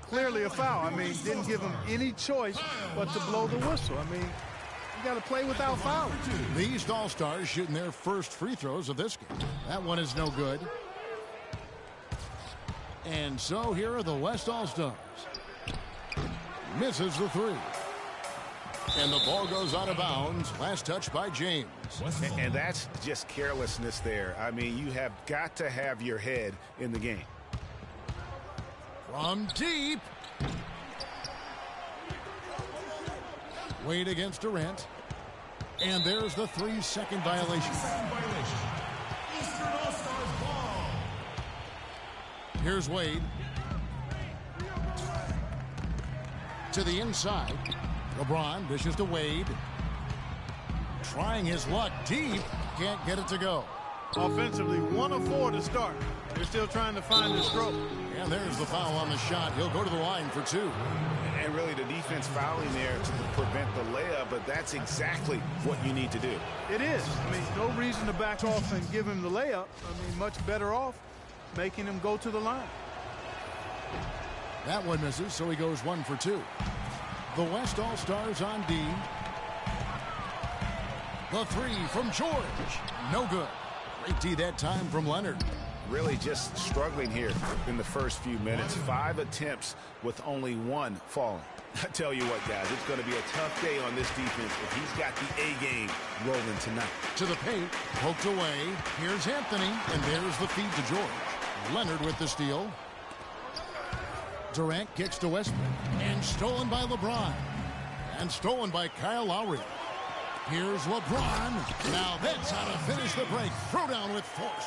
Clearly a foul. I mean, didn't give him any choice but to blow the whistle. I mean, you got to play without fouling. The East All-Stars shooting their first free throws of this game. That one is no good. And so here are the West All-Stars. Misses the three. And the ball goes out of bounds. Last touch by James. And that's just carelessness there. I mean, you have got to have your head in the game. From deep. Wade against Durant. And there's the 3-second violation. Eastern All-Stars ball. Here's Wade. To the inside. LeBron dishes to Wade. Trying his luck deep. Can't get it to go. Offensively, 1 of 4 to start. They're still trying to find the stroke. And there's the foul on the shot. He'll go to the line for 2. And really the defense fouling there to prevent the layup, but that's exactly what you need to do. It is. I mean, no reason to back off and give him the layup. I mean, much better off making him go to the line. That one misses, so he goes 1 for 2. The West All-Stars on D. The 3 from George. No good. Great D that time from Leonard. Really just struggling here in the first few minutes. 5 attempts with only 1 falling. I tell you what, guys, it's going to be a tough day on this defense if he's got the A game rolling tonight. To the paint, poked away. Here's Anthony, and there's the feed to George. Leonard with the steal. Durant kicks to Westbrook, and stolen by LeBron. And stolen by Kyle Lowry. Here's LeBron. Now that's how to finish the break. Throw down with force.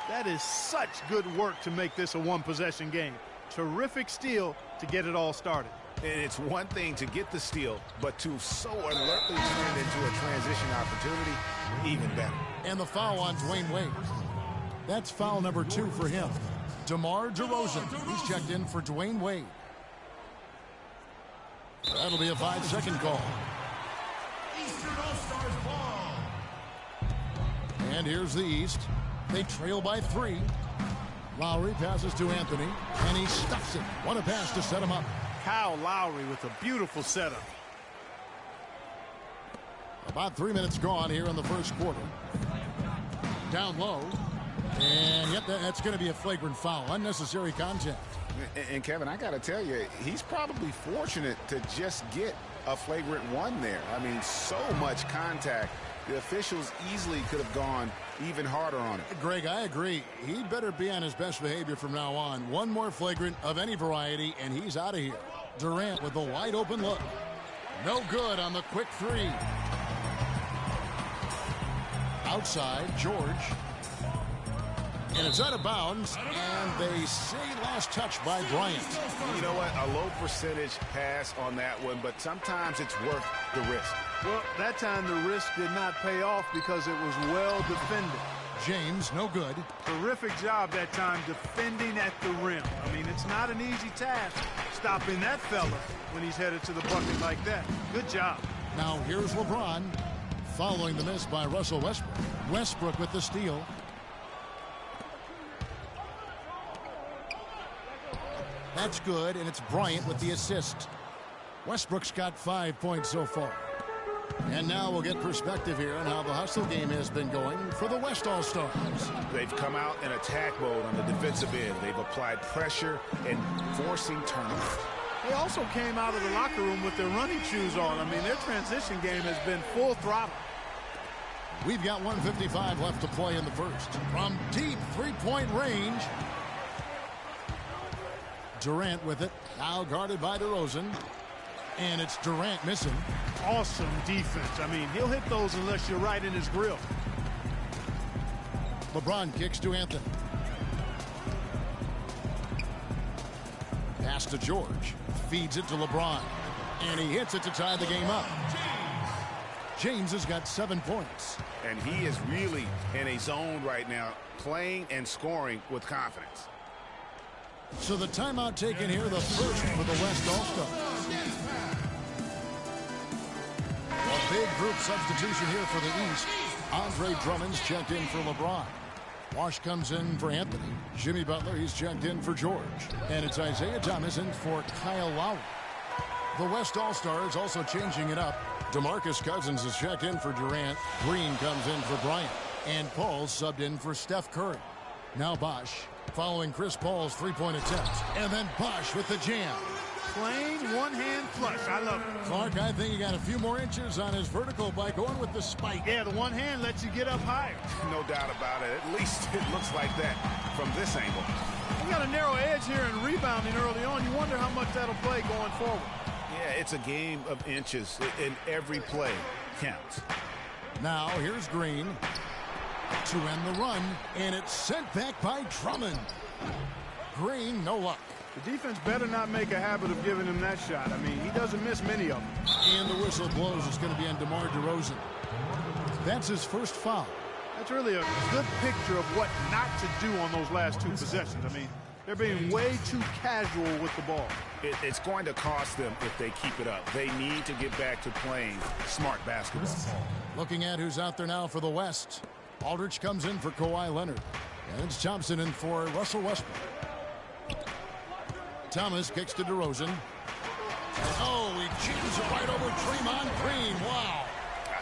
That is such good work to make this a one-possession game. Terrific steal to get it all started. And it's one thing to get the steal, but to so alertly turn it into a transition opportunity, even better. And the foul on Dwayne Wade. That's foul number 2 for him. DeMar DeRozan. He's checked in for Dwayne Wade. That'll be a 5-second call. Eastern All-Stars ball. And here's the East. They trail by 3. Lowry passes to Anthony, and he stuffs it. What a pass to set him up. Kyle Lowry with a beautiful setup. About 3 minutes gone here in the first quarter. Down low. And yep, that's going to be a flagrant foul. Unnecessary contact. And Kevin, I got to tell you, he's probably fortunate to just get a flagrant 1 there. I mean, so much contact. The officials easily could have gone even harder on it. Greg, I agree. He'd better be on his best behavior from now on. One more flagrant of any variety, and he's out of here. Durant with a wide open look. No good on the quick 3. Outside, George. And it's out of bounds, and they say last touch by Bryant. You know what? A low percentage pass on that one, but sometimes it's worth the risk. Well, that time the risk did not pay off because it was well defended. James, no good. Terrific job that time defending at the rim. I mean, it's not an easy task stopping that fella when he's headed to the bucket like that. Good job. Now here's LeBron following the miss by Russell Westbrook. Westbrook with the steal. That's good, and it's Bryant with the assist. Westbrook's got 5 points so far. And now we'll get perspective here on how the hustle game has been going for the West All-Stars. They've come out in attack mode on the defensive end. They've applied pressure and forcing turnovers. They also came out of the locker room with their running shoes on. I mean, their transition game has been full throttle. We've got 1:55 left to play in the first. From deep three-point range. Durant with it. Now guarded by DeRozan. And it's Durant missing. Awesome defense. I mean, he'll hit those unless you're right in his grill. LeBron kicks to Anthony. Pass to George. Feeds it to LeBron. And he hits it to tie the game up. James has got 7 points. And he is really in a zone right now, playing and scoring with confidence. So the timeout taken here, the first for the West All-Stars. A big group substitution here for the East. Andre Drummond's checked in for LeBron. Wash comes in for Anthony. Jimmy Butler, he's checked in for George. And it's Isaiah Thomas in for Kyle Lowry. The West All-Stars also changing it up. DeMarcus Cousins is checked in for Durant. Green comes in for Bryant. And Paul subbed in for Steph Curry. Now Bosh following Chris Paul's three-point attempts. And then Bosh with the jam. Plain one-hand flush. I love it. Clark, I think he got a few more inches on his vertical by going with the spike. Yeah, the one hand lets you get up higher. No doubt about it. At least it looks like that from this angle. We got a narrow edge here in rebounding early on. You wonder how much that'll play going forward. Yeah, it's a game of inches, and every play counts. Now here's Green to end the run, and it's sent back by Drummond. Green, no luck. The defense better not make a habit of giving him that shot. I mean, he doesn't miss many of them. And the whistle blows. It's going to be on DeMar DeRozan. That's his first foul. That's really a good picture of what not to do on those last two possessions. I mean, they're being way too casual with the ball. It's going to cost them if they keep it up. They need to get back to playing smart basketball. Looking at who's out there now for the West. Aldridge comes in for Kawhi Leonard. And it's Thompson in for Russell Westbrook. Thomas kicks to DeRozan. Oh, he jams it right over Draymond Green. Wow.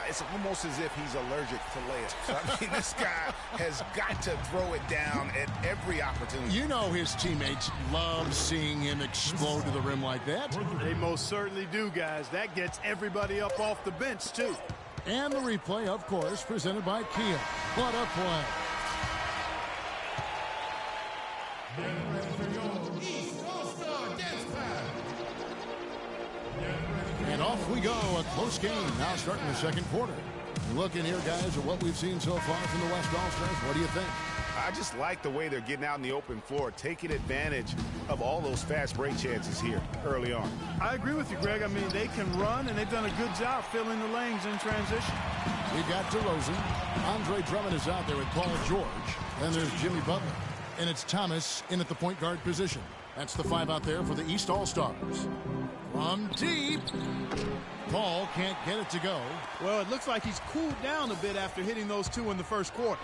It's almost as if he's allergic to layups. I mean, this guy has got to throw it down at every opportunity. You know his teammates love seeing him explode to the rim like that. They most certainly do, guys. That gets everybody up off the bench, too. And the replay, of course, presented by Kia. What a play. And off we go, a close game. Now starting the second quarter. Looking here, guys, at what we've seen so far from the West All-Stars. What do you think? I just like the way they're getting out in the open floor, taking advantage of all those fast break chances here early on. I agree with you, Greg. I mean, they can run, and they've done a good job filling the lanes in transition. We've got DeRozan. Andre Drummond is out there with Paul George. Then there's Jimmy Butler. And it's Thomas in at the point guard position. That's the five out there for the East All-Stars. From deep. Paul can't get it to go. Well, it looks like he's cooled down a bit after hitting those two in the first quarter.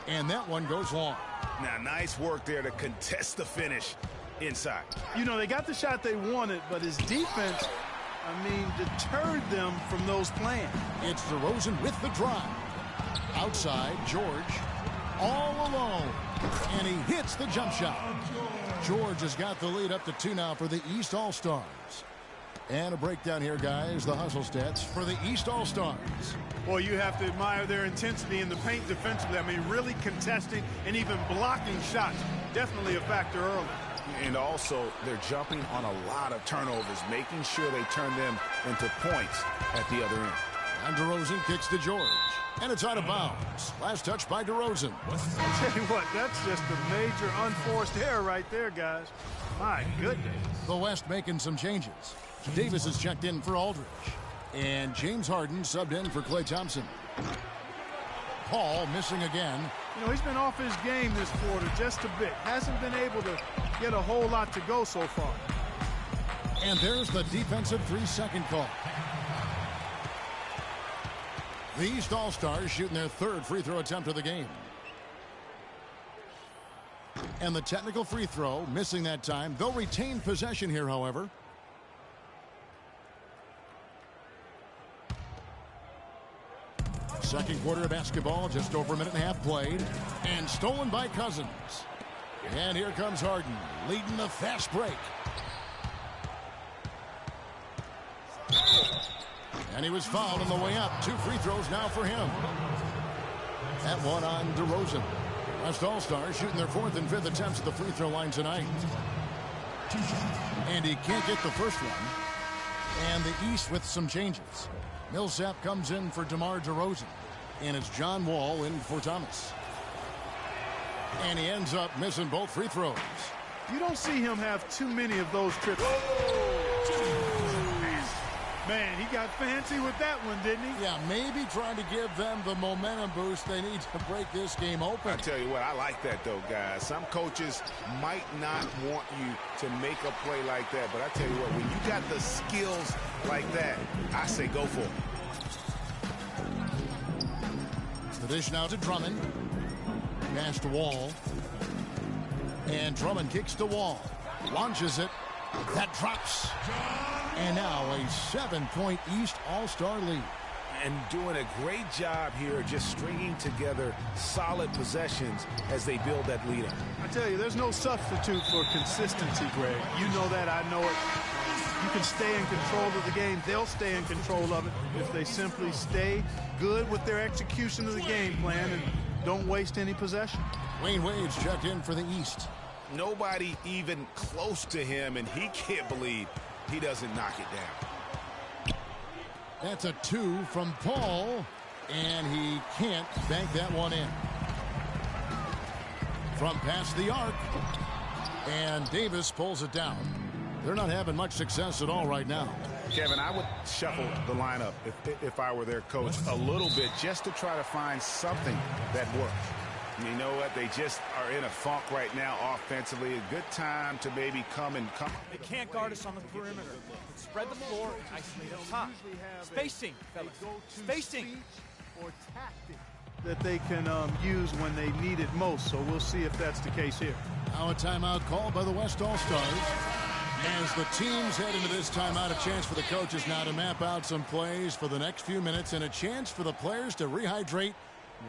And that one goes long. Now, nice work there to contest the finish inside. You know, they got the shot they wanted, but his defense, I mean, deterred them from those plans. It's DeRozan with the drive. Outside, George all alone. And he hits the jump shot. George has got the lead up to 2 now for the East All-Stars. And a breakdown here, guys. The hustle stats for the East All-Stars. Well, you have to admire their intensity in the paint defensively. I mean, really contesting and even blocking shots. Definitely a factor early. And also, they're jumping on a lot of turnovers, making sure they turn them into points at the other end. And DeRozan kicks to George. And it's out of bounds. Last touch by DeRozan. I'll tell you what, that's just a major unforced error right there, guys. My goodness. The West making some changes. Davis is checked in for Aldridge. And James Harden subbed in for Klay Thompson. Paul missing again. You know, he's been off his game this quarter just a bit. Hasn't been able to get a whole lot to go so far. And there's the defensive 3-second call. The East All-Stars shooting their third free throw attempt of the game. And the technical free throw, missing that time. They'll retain possession here, however. Second quarter of basketball, just over a minute and a half played. And stolen by Cousins. And here comes Harden, leading the fast break. And he was fouled on the way up. 2 free throws now for him. That one on DeRozan. West All-Stars shooting their 4th and 5th attempts at the free throw line tonight. And he can't get the first one. And the East with some changes. Millsap comes in for DeMar DeRozan. And it's John Wall in for Thomas. And he ends up missing both free throws. You don't see him have too many of those trips. Man, he got fancy with that one, didn't he? Yeah, maybe trying to give them the momentum boost they need to break this game open. I tell you what, I like that, though, guys. Some coaches might not want you to make a play like that, but I tell you what, when you got the skills like that, I say go for it. The dish now to Drummond. Pass to Wall. And Drummond kicks to Wall. Launches it. That drops. And now a 7-point East All-Star lead. And doing a great job here just stringing together solid possessions as they build that lead up. I tell you, there's no substitute for consistency, Greg. You know that. I know it. You can stay in control of the game. They'll stay in control of it if they simply stay good with their execution of the game plan and don't waste any possession. Wayne Wade's checked in for the East. Nobody even close to him, and he can't believe he doesn't knock it down. That's a 2 from Paul, and he can't bank that one in. From past the arc, and Davis pulls it down. They're not having much success at all right now. Kevin, I would shuffle the lineup if I were their coach a little bit just to try to find something that works. And you know what? They just are in a funk right now offensively. A good time to maybe come. They can't guard us on the perimeter. Spread the floor and isolate up top. Spacing, fellas. Spacing. Or tactic that they can use when they need it most. So we'll see if that's the case here. Now a timeout called by the West All-Stars. As the teams head into this timeout, a chance for the coaches now to map out some plays for the next few minutes and a chance for the players to rehydrate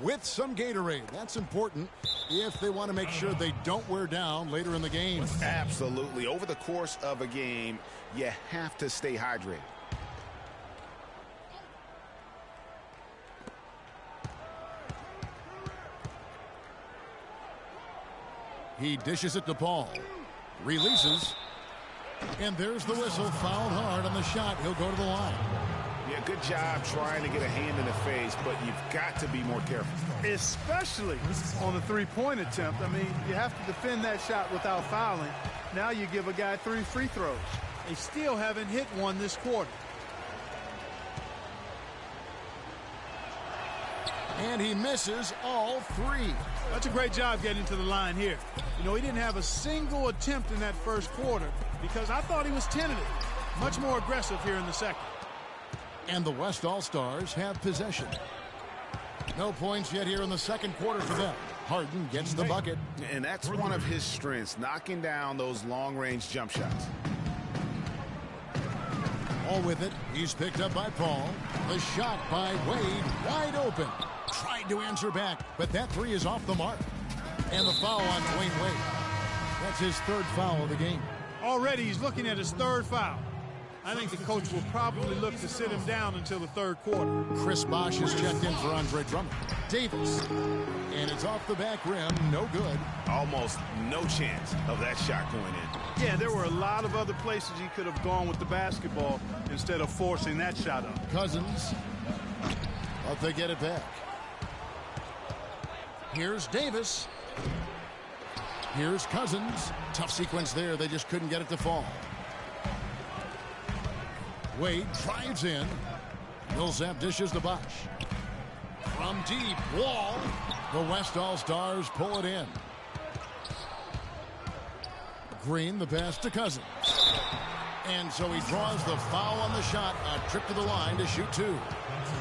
with some Gatorade. That's important if they want to make sure they don't wear down later in the game. Absolutely. Over the course of a game, you have to stay hydrated. He dishes it to Paul. Releases. And there's the whistle. Fouled hard on the shot. He'll go to the line. Yeah, good job trying to get a hand in the face, but you've got to be more careful. Especially on the three-point attempt. I mean, you have to defend that shot without fouling. Now you give a guy 3 free throws. They still haven't hit one this quarter. And he misses all 3. That's a great job getting to the line here. You know, he didn't have a single attempt in that first quarter because I thought he was tentative. Much more aggressive here in the second. And the West All-Stars have possession. No points yet here in the second quarter for them. Harden gets the bucket. And that's one of his strengths, knocking down those long-range jump shots. All with it. He's picked up by Paul. The shot by Wade, wide open. Tried to answer back, but that 3 is off the mark. And the foul on Dwayne Wade. That's his 3rd foul of the game. Already he's looking at his 3rd foul. I think the coach will probably look to sit him down until the 3rd quarter. Chris Bosh is checked in for Andre Drummond. Davis. And it's off the back rim. No good. Almost no chance of that shot going in. Yeah, there were a lot of other places he could have gone with the basketball instead of forcing that shot up. Cousins. But they get it back. Here's Davis. Here's Cousins. Tough sequence there. They just couldn't get it to fall. Wade drives in. Millsap dishes to Bosh. From deep, Wall. The West All-Stars pull it in. Green, the pass to Cousins. And so he draws the foul on the shot. A trip to the line to shoot 2.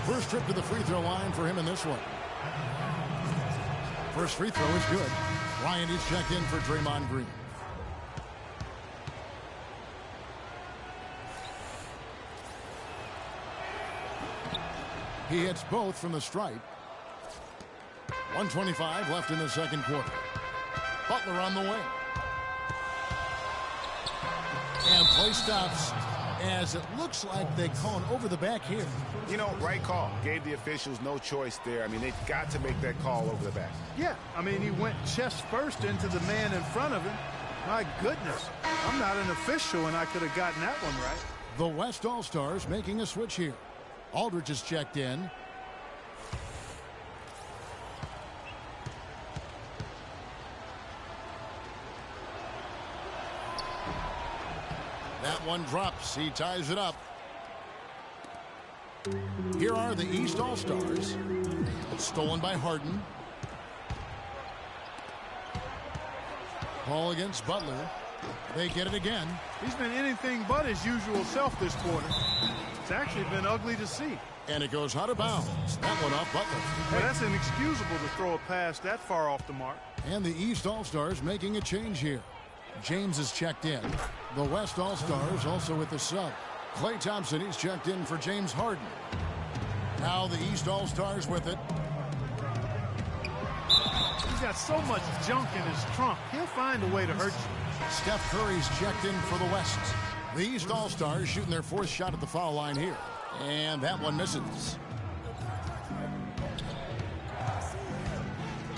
First trip to the free throw line for him in this one. First free throw is good. Bryant is checked in for Draymond Green. He hits both from the stripe. 1:25 left in the second quarter. Butler on the wing. And play stops as it looks like they call an over the back here. You know, right call. Gave the officials no choice there. I mean, they've got to make that call over the back. Yeah, I mean, he went chest first into the man in front of him. My goodness, I'm not an official, and I could have gotten that one right. The West All-Stars making a switch here. Aldridge is checked in. That one drops. He ties it up. Here are the East All-Stars. Stolen by Harden. Paul against Butler. They get it again. He's been anything but his usual self this quarter. It's actually been ugly to see. And it goes out of bounds. That one off Butler. Well, that's inexcusable to throw a pass that far off the mark. And the East All-Stars making a change here. James is checked in. The West All-Stars also with the sub. Klay Thompson, he's checked in for James Harden. Now the East All-Stars with it. He's got so much junk in his trunk. He'll find a way to hurt you. Steph Curry's checked in for the West. The East All-Stars shooting their fourth shot at the foul line here. And that one misses.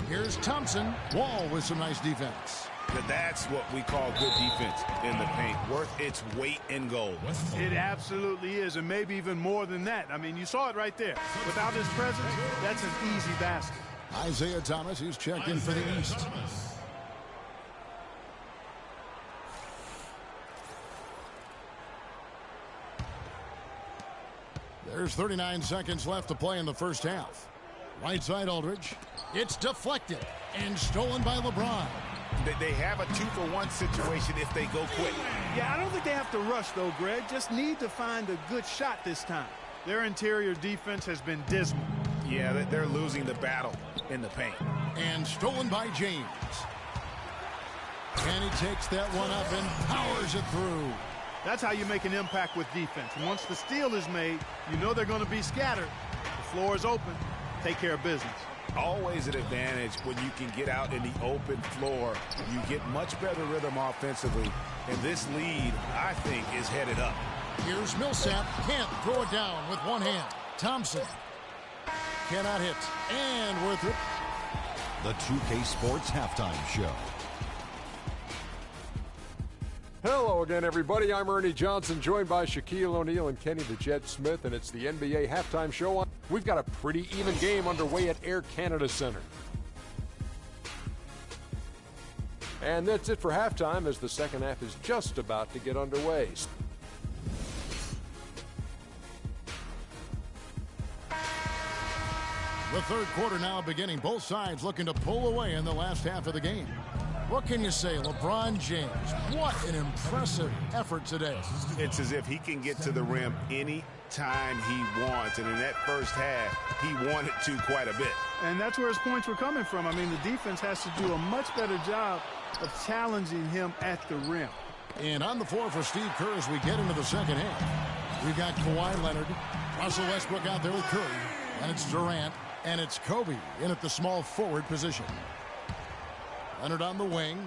Here's Thompson. Wall with some nice defense. That's what we call good defense in the paint. Worth its weight in gold. It absolutely is, and maybe even more than that. I mean, you saw it right there. Without his presence, that's an easy basket. Isaiah Thomas, who's checked in for the East. There's 39 seconds left to play in the first half. Right side Aldridge. It's deflected and stolen by LeBron. They have a 2-for-1 situation if they go quick. Yeah, I don't think they have to rush, though, Greg. Just need to find a good shot this time. Their interior defense has been dismal. Yeah, they're losing the battle in the paint. And stolen by James. And he takes that one up and powers it through. That's how you make an impact with defense. Once the steal is made, you know they're going to be scattered. The floor is open. Take care of business. Always an advantage when you can get out in the open floor. You get much better rhythm offensively. And this lead, I think, is headed up. Here's Millsap. Can't throw it down with one hand. Thompson cannot hit. And worth it. The 2K Sports Halftime Show. Hello again, everybody. I'm Ernie Johnson, joined by Shaquille O'Neal and Kenny the Jet Smith, and it's the NBA Halftime Show. We've got a pretty even game underway at Air Canada Center. And that's it for halftime, as the second half is just about to get underway. The third quarter now beginning. Both sides looking to pull away in the last half of the game. What can you say? LeBron James, what an impressive effort today. It's as if he can get to the rim any time he wants. And in that first half, he wanted to quite a bit. And that's where his points were coming from. I mean, the defense has to do a much better job of challenging him at the rim. And on the floor for Steve Kerr as we get into the second half. We've got Kawhi Leonard, Russell Westbrook out there with Curry. And it's Durant, and it's Kobe in at the small forward position. Leonard on the wing.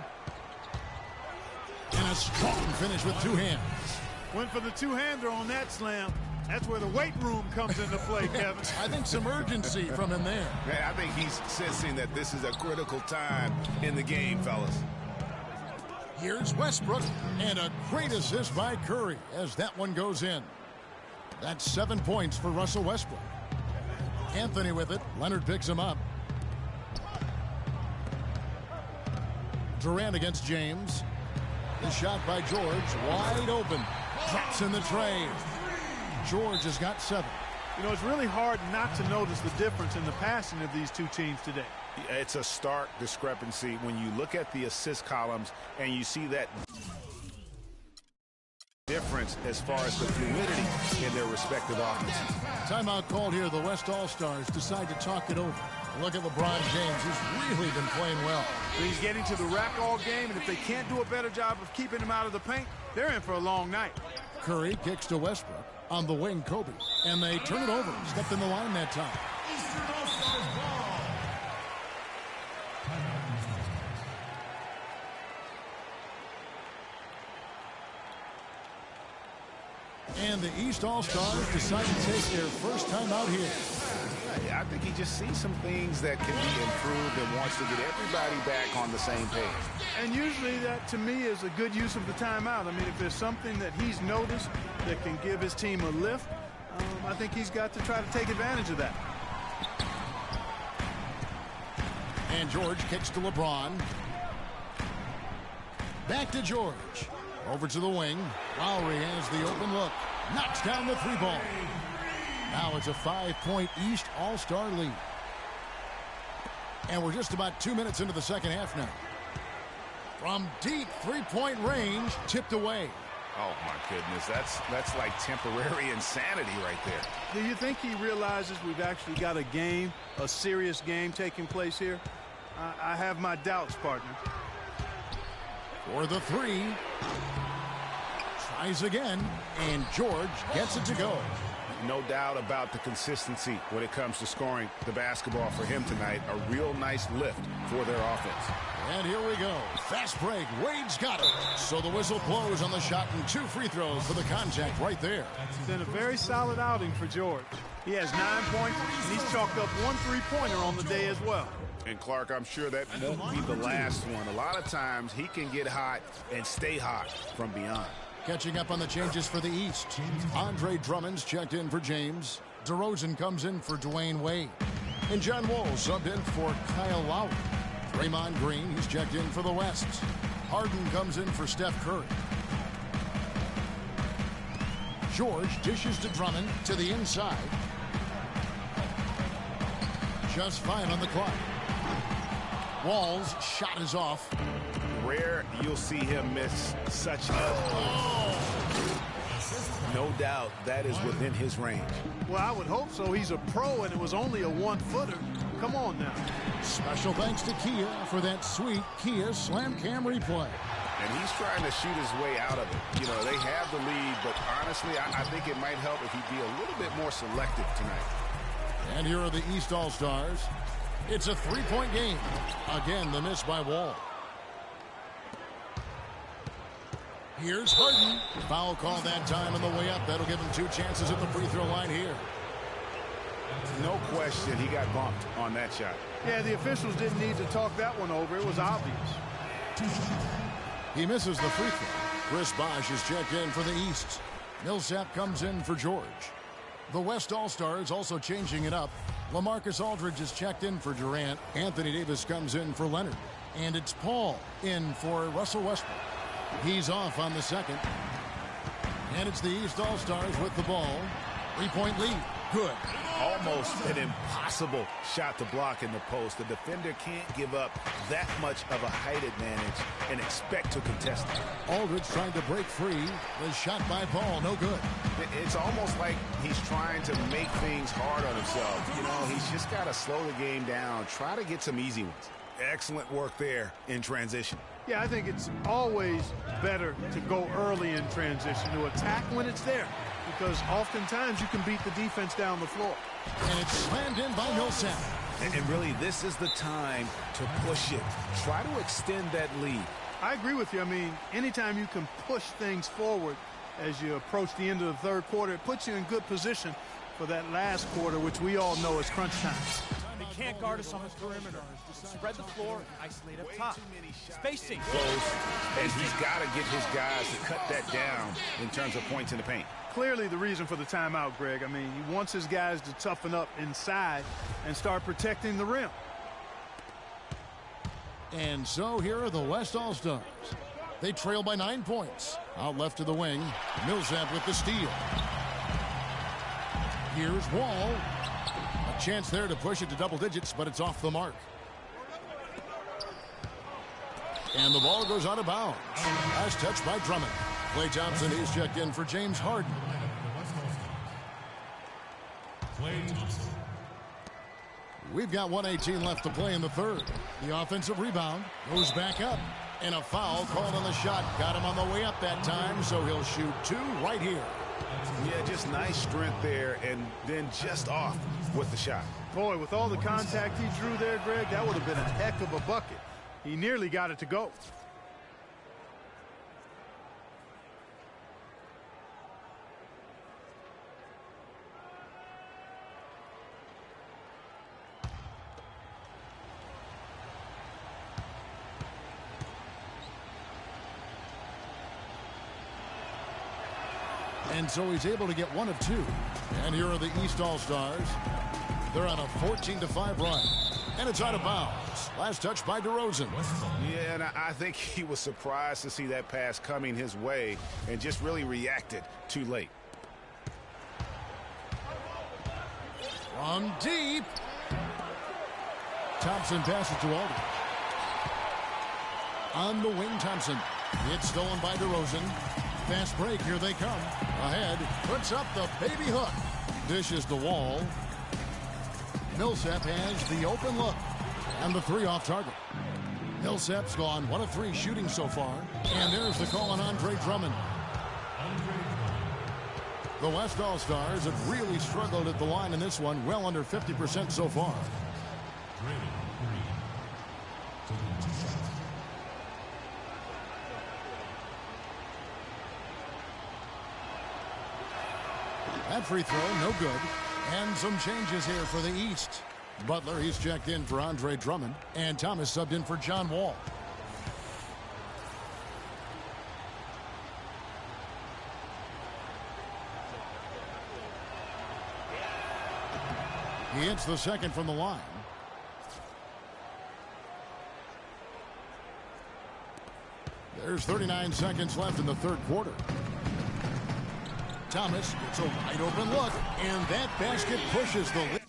And a strong finish with two hands. Went for the two-hander on that slam. That's where the weight room comes into play, Kevin. I think some urgency from him there. I think he's sensing that this is a critical time in the game, fellas. Here's Westbrook, and a great assist by Curry as that one goes in. That's 7 points for Russell Westbrook. Anthony with it. Leonard picks him up. Durant against James. The shot by George, wide open. Drops in the tray. George has got 7. You know, it's really hard not to notice the difference in the passing of these two teams today. It's a stark discrepancy when you look at the assist columns and you see that difference as far as the fluidity in their respective offenses. Timeout called here. The West All-Stars decide to talk it over. Look at LeBron James, who's really been playing well. He's getting to the rack all game, and if they can't do a better job of keeping him out of the paint, they're in for a long night. Curry kicks to Westbrook. On the wing, Kobe. And they turn it over. Stepped in the line that time. Eastern All-Stars ball. And the East All-Stars decide to take their first time out here. I think he just sees some things that can be improved and wants to get everybody back on the same page. And usually that, to me, is a good use of the timeout. I mean, if there's something that he's noticed that can give his team a lift, I think he's got to try to take advantage of that. And George kicks to LeBron. Back to George. Over to the wing. Lowry has the open look. Knocks down the 3 ball. Now it's a 5-point East All-Star lead. And we're just about 2 minutes into the second half now. From deep 3-point range, tipped away. Oh, my goodness. That's like temporary insanity right there. Do you think he realizes we've actually got a game, a serious game taking place here? I have my doubts, partner. For the three. Tries again, and George gets it to go. No doubt about the consistency when it comes to scoring the basketball for him tonight. A real nice lift for their offense. And here we go. Fast break. Wade's got it. So the whistle blows on the shot and 2 free throws for the contact right there. It's been a very solid outing for George. He has 9 points, and he's chalked up 1 3-pointer on the day as well. And Clark, I'm sure that won't be the last one. A lot of times he can get hot and stay hot from beyond. Catching up on the changes for the East. Andre Drummond's checked in for James. DeRozan comes in for Dwayne Wade. And John Wall subbed in for Kyle Lowry. Draymond Green, he's checked in for the West. Harden comes in for Steph Curry. George dishes to Drummond to the inside. Just 5 on the clock. Wall's shot is off. Rare you'll see him miss such a... No doubt that is within his range. Well, I would hope so. He's a pro, and it was only a 1-footer. Come on now. Special thanks to Kia for that sweet Kia Slam Cam replay. And he's trying to shoot his way out of it. You know, they have the lead, but honestly, I think it might help if he'd be a little bit more selective tonight. And here are the East All-Stars. It's a 3-point game. Again, the miss by Wall. Here's Harden. Foul call that time on the way up. That'll give him 2 chances at the free throw line here. No question he got bumped on that shot. Yeah, the officials didn't need to talk that one over. It was obvious. He misses the free throw. Chris Bosh is checked in for the East. Millsap comes in for George. The West All-Stars also changing it up. LaMarcus Aldridge is checked in for Durant. Anthony Davis comes in for Leonard. And it's Paul in for Russell Westbrook. He's off on the second. And it's the East All-Stars with the ball. 3-point lead. Good. Almost an impossible shot to block in the post. The defender can't give up that much of a height advantage and expect to contest it. Aldridge trying to break free. The shot by Paul, no good. It's almost like he's trying to make things hard on himself. You know, he's just got to slow the game down. Try to get some easy ones. Excellent work there in transition. Yeah, I think it's always better to go early in transition, to attack when it's there, because oftentimes you can beat the defense down the floor. And it's slammed in by Millsap. And really, this is the time to push it. Try to extend that lead. I agree with you. I mean, anytime you can push things forward as you approach the end of the third quarter, it puts you in good position for that last quarter, which we all know is crunch time. They can't guard us on the perimeter. Spread the floor and isolate up top. Spacing. Close, and he's got to get his guys to cut that down in terms of points in the paint. Clearly the reason for the timeout, Greg. I mean, he wants his guys to toughen up inside and start protecting the rim. And so here are the West All-Stars. They trail by 9 points. Out left to the wing, Millsap with the steal. Here's Wall. A chance there to push it to double digits, but it's off the mark. And the ball goes out of bounds. Last touch by Drummond. Klay Thompson is checked in for James Harden. We've got 1:18 left to play in the third. The offensive rebound goes back up. And a foul called on the shot. Got him on the way up that time, so he'll shoot 2 right here. Yeah, just nice strength there, and then just off with the shot. Boy, with all the contact he drew there, Greg, that would have been a heck of a bucket. He nearly got it to go. And so he's able to get 1 of 2. And here are the East All-Stars. They're on a 14-5 run. And it's out of bounds. Last touch by DeRozan. Yeah, and I think he was surprised to see that pass coming his way and just really reacted too late. From deep. Thompson passes to Aldridge. On the wing, Thompson. It's stolen by DeRozan. fast break. Here they come. Ahead. Puts up the baby hook. Dishes the wall. Millsap has the open look. And the 3 off target. Millsap's gone 1 of 3 shooting so far. And there's the call on Andre Drummond. The West All-Stars have really struggled at the line in this one, well under 50% so far. That free throw, no good. And some changes here for the East. Butler, he's checked in for Andre Drummond. And Thomas subbed in for John Wall. He hits the second from the line. There's 39 seconds left in the third quarter. Thomas gets a wide open look, and that basket pushes the lead.